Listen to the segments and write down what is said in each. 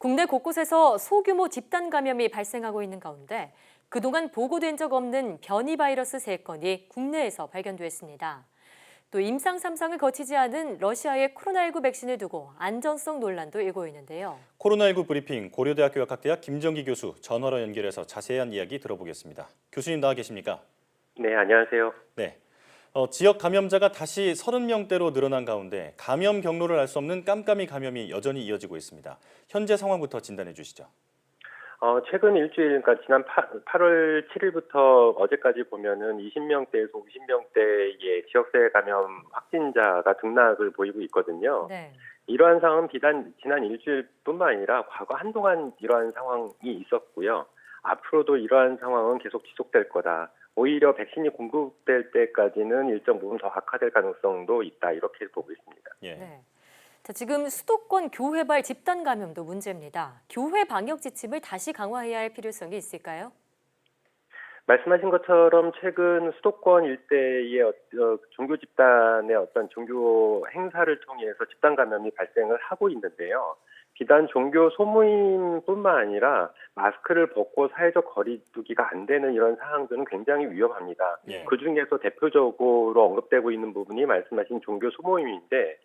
국내 곳곳에서 소규모 집단 감염이 발생하고 있는 가운데 그동안 보고된 적 없는 변이 바이러스 3건이 국내에서 발견됐습니다. 또 임상 3상을 거치지 않은 러시아의 코로나19 백신을 두고 안전성 논란도 일고 있는데요. 코로나19 브리핑 고려대학교 약학대학 김정기 교수 전화로 연결해서 자세한 이야기 들어보겠습니다. 교수님 나와 계십니까? 네, 안녕하세요. 네. 지역 감염자가 다시 30명대로 늘어난 가운데 감염 경로를 알 수 없는 깜깜이 감염이 여전히 이어지고 있습니다. 현재 상황부터 진단해 주시죠. 최근 일주일, 그러니까 지난 8월 7일부터 어제까지 보면은 20명대에서 50명대의 지역사회 감염 확진자가 등락을 보이고 있거든요. 네. 이러한 상황은 비단 지난 일주일뿐만 아니라 과거 한동안 이러한 상황이 있었고요. 앞으로도 이러한 상황은 계속 지속될 거다. 오히려 백신이 공급될 때까지는 일정 부분 더 악화될 가능성도 있다. 이렇게 보고 있습니다. 예. 네. 자, 지금 수도권 교회발 집단 감염도 문제입니다. 교회 방역 지침을 다시 강화해야 할 필요성이 있을까요? 말씀하신 것처럼 최근 수도권 일대의 종교 집단의 어떤 종교 행사를 통해서 집단 감염이 발생을 하고 있는데요. 비단 종교 소모임뿐만 아니라 마스크를 벗고 사회적 거리두기가 안 되는 이런 상황들은 굉장히 위험합니다. 예. 그중에서 대표적으로 언급되고 있는 부분이 말씀하신 종교 소모임인데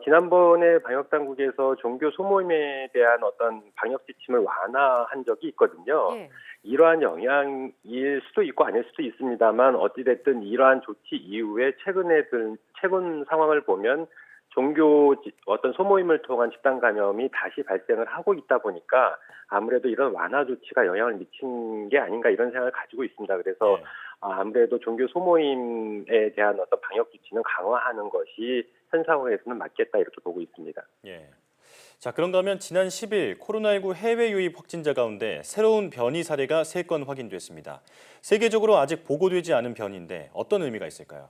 지난번에 방역당국에서 종교 소모임에 대한 어떤 방역 지침을 완화한 적이 있거든요. 예. 이러한 영향일 수도 있고 아닐 수도 있습니다만 어찌됐든 이러한 조치 이후에 최근 상황을 보면 종교 어떤 소모임을 통한 집단 감염이 다시 발생을 하고 있다 보니까 아무래도 이런 완화 조치가 영향을 미친 게 아닌가 이런 생각을 가지고 있습니다. 그래서 예. 아무래도 종교 소모임에 대한 어떤 방역 조치는 강화하는 것이 현 상황에서는 맞겠다 이렇게 보고 있습니다. 예. 자, 그런가 하면 지난 10일 코로나19 해외 유입 확진자 가운데 새로운 변이 사례가 3건 확인됐습니다. 세계적으로 아직 보고되지 않은 변이인데 어떤 의미가 있을까요?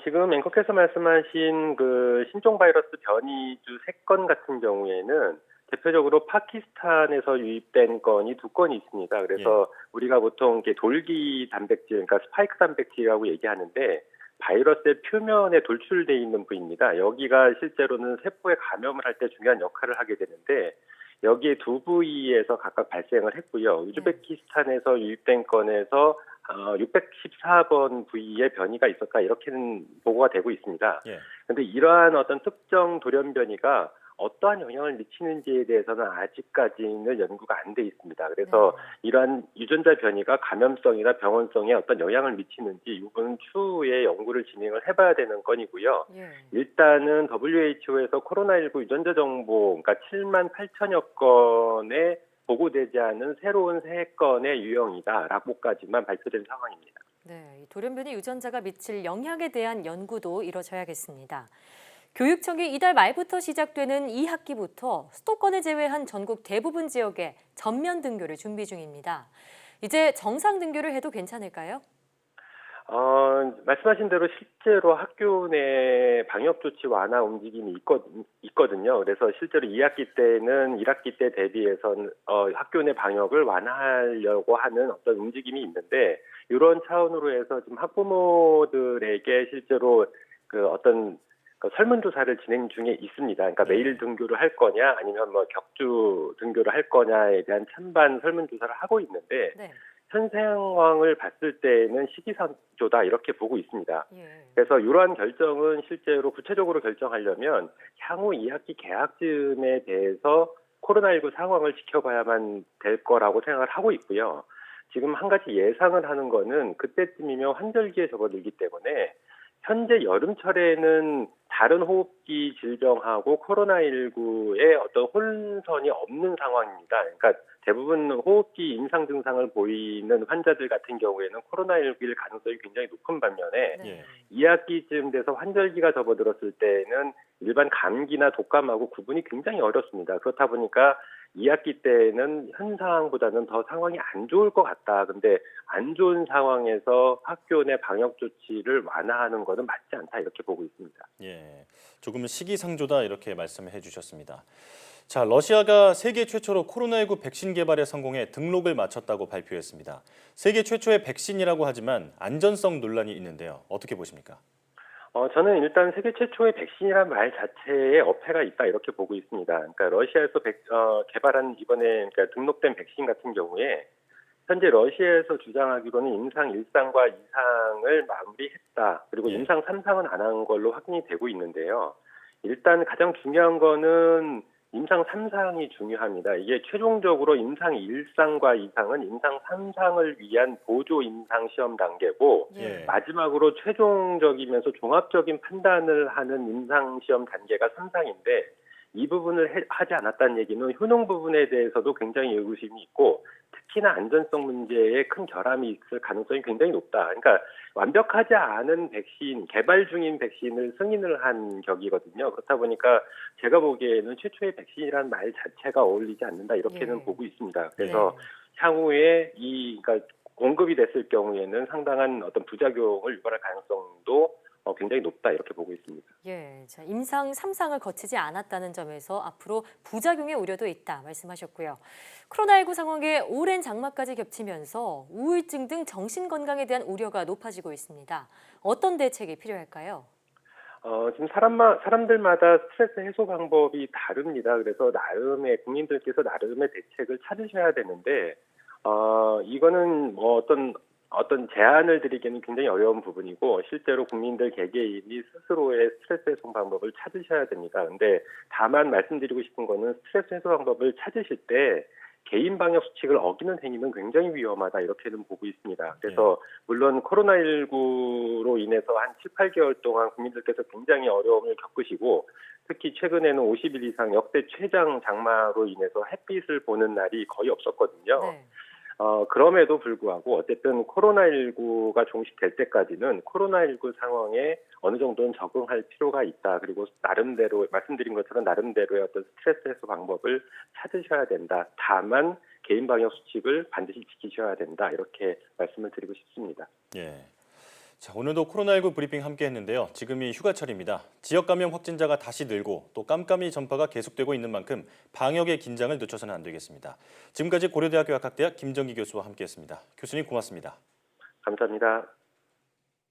지금 앵커께서 말씀하신 그 신종 바이러스 변이주 3건 같은 경우에는 대표적으로 파키스탄에서 유입된 건이 2건이 있습니다. 그래서 우리가 보통 이렇게 돌기 단백질, 그러니까 스파이크 단백질이라고 얘기하는데 바이러스의 표면에 돌출돼 있는 부위입니다. 여기가 실제로는 세포에 감염을 할 때 중요한 역할을 하게 되는데 여기에 2부위에서 각각 발생을 했고요. 우즈베키스탄에서 유입된 건에서 614번 부위에 변이가 있었다 이렇게는 보고가 되고 있습니다. 그런데 이러한 어떤 특정 돌연 변이가 어떠한 영향을 미치는지에 대해서는 아직까지는 연구가 안 돼 있습니다. 그래서 이러한 유전자 변이가 감염성이나 병원성에 어떤 영향을 미치는지 이 부분은 추후에 연구를 진행을 해봐야 되는 건이고요. 일단은 WHO에서 코로나19 유전자 정보, 그러니까 7만 8천여 건의 보고되지 않은 새로운 3건의 유형이다라고까지만 발표된 상황입니다. 네, 돌연변이 유전자가 미칠 영향에 대한 연구도 이뤄져야겠습니다. 교육청이 이달 말부터 시작되는 2학기부터 수도권을 제외한 전국 대부분 지역에 전면 등교를 준비 중입니다. 이제 정상 등교를 해도 괜찮을까요? 말씀하신 대로 실제로 학교 내 방역 조치 완화 움직임이 있거든요. 그래서 실제로 2학기 때는 1학기 때 대비해서 학교 내 방역을 완화하려고 하는 어떤 움직임이 있는데 이런 차원으로 해서 지금 학부모들에게 실제로 그 어떤 설문조사를 진행 중에 있습니다. 그러니까 매일 등교를 할 거냐 아니면 뭐 격주 등교를 할 거냐에 대한 찬반 설문조사를 하고 있는데 현 상황을 봤을 때는 시기상조다 이렇게 보고 있습니다. 그래서 이러한 결정은 실제로 구체적으로 결정하려면 향후 2학기 개학쯤에 대해서 코로나19 상황을 지켜봐야만 될 거라고 생각을 하고 있고요. 지금 한 가지 예상을 하는 거는 그때쯤이면 환절기에 접어들기 때문에 현재 여름철에는 다른 호흡기 질병하고 코로나19의 어떤 혼선이 없는 상황입니다. 그러니까 대부분 호흡기 임상 증상을 보이는 환자들 같은 경우에는 코로나19일 가능성이 굉장히 높은 반면에 2학기쯤 돼서 환절기가 접어들었을 때는 일반 감기나 독감하고 구분이 굉장히 어렵습니다. 그렇다 보니까 2학기 때는 현 상황보다는 더 상황이 안 좋을 것 같다. 근데 안 좋은 상황에서 학교 내 방역 조치를 완화하는 것은 맞지 않다 이렇게 보고 있습니다. 예, 조금은 시기상조다 이렇게 말씀해 주셨습니다. 자, 러시아가 세계 최초로 코로나19 백신 개발에 성공해 등록을 마쳤다고 발표했습니다. 세계 최초의 백신이라고 하지만 안전성 논란이 있는데요. 어떻게 보십니까? 저는 일단 세계 최초의 백신이란 말 자체에 어폐가 있다 이렇게 보고 있습니다. 그러니까 러시아에서 개발한 이번에 그러니까 등록된 백신 같은 경우에 현재 러시아에서 주장하기로는 임상 1상과 2상을 마무리했다. 그리고 예. 임상 3상은 안 한 걸로 확인이 되고 있는데요. 일단 가장 중요한 거는 임상 3상이 중요합니다. 이게 최종적으로 임상 1상과 2상은 임상 3상을 위한 보조 임상 시험 단계고 예. 마지막으로 최종적이면서 종합적인 판단을 하는 임상 시험 단계가 3상인데 이 부분을 하지 않았다는 얘기는 효능 부분에 대해서도 굉장히 의구심이 있고 특히나 안전성 문제에 큰 결함이 있을 가능성이 굉장히 높다. 그러니까 완벽하지 않은 백신, 개발 중인 백신을 승인을 한 격이거든요. 그렇다 보니까 제가 보기에는 최초의 백신이라는 말 자체가 어울리지 않는다 이렇게는 예. 보고 있습니다. 그래서 향후에 그러니까 공급이 됐을 경우에는 상당한 어떤 부작용을 유발할 가능성도 굉장히 높다 이렇게 보고 있습니다. 예, 자, 임상 3상을 거치지 않았다는 점에서 앞으로 부작용의 우려도 있다 말씀하셨고요. 코로나19 상황에 오랜 장마까지 겹치면서 우울증 등 정신 건강에 대한 우려가 높아지고 있습니다. 어떤 대책이 필요할까요? 지금 사람들마다 스트레스 해소 방법이 다릅니다. 그래서 국민들께서 나름의 대책을 찾으셔야 되는데, 이거는 뭐 어떤 제안을 드리기는 굉장히 어려운 부분이고, 실제로 국민들 개개인이 스스로의 스트레스 해소 방법을 찾으셔야 됩니다. 근데 다만 말씀드리고 싶은 거는 스트레스 해소 방법을 찾으실 때, 개인 방역 수칙을 어기는 행위는 굉장히 위험하다 이렇게는 보고 있습니다. 그래서 물론 코로나19로 인해서 한 7, 8개월 동안 국민들께서 굉장히 어려움을 겪으시고 특히 최근에는 50일 이상 역대 최장 장마로 인해서 햇빛을 보는 날이 거의 없었거든요. 네. 그럼에도 불구하고 어쨌든 코로나19가 종식될 때까지는 코로나19 상황에 어느 정도는 적응할 필요가 있다. 그리고 나름대로 말씀드린 것처럼 나름대로의 어떤 스트레스 해소 방법을 찾으셔야 된다. 다만 개인 방역 수칙을 반드시 지키셔야 된다. 이렇게 말씀을 드리고 싶습니다. 예. 자, 오늘도 코로나19 브리핑 함께 했는데요. 지금이 휴가철입니다. 지역 감염 확진자가 다시 늘고 또 깜깜이 전파가 계속되고 있는 만큼 방역의 긴장을 늦춰서는 안 되겠습니다. 지금까지 고려대학교 약학대학 김정기 교수와 함께했습니다. 교수님 고맙습니다. 감사합니다.